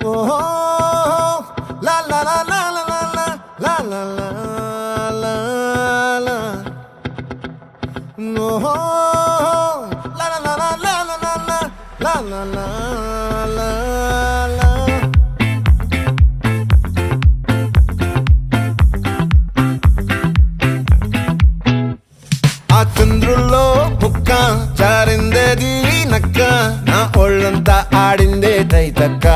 ఓహో లా లా లా లా లా లా లా లా లా లా ఓహో లా లా లా లా లా లా లా లా లా లా లా ఆ చంద్రుల్లో ముక్క జారిందేది నక్క నా ఒళ్ళంతా ఆడిందే తైతక్క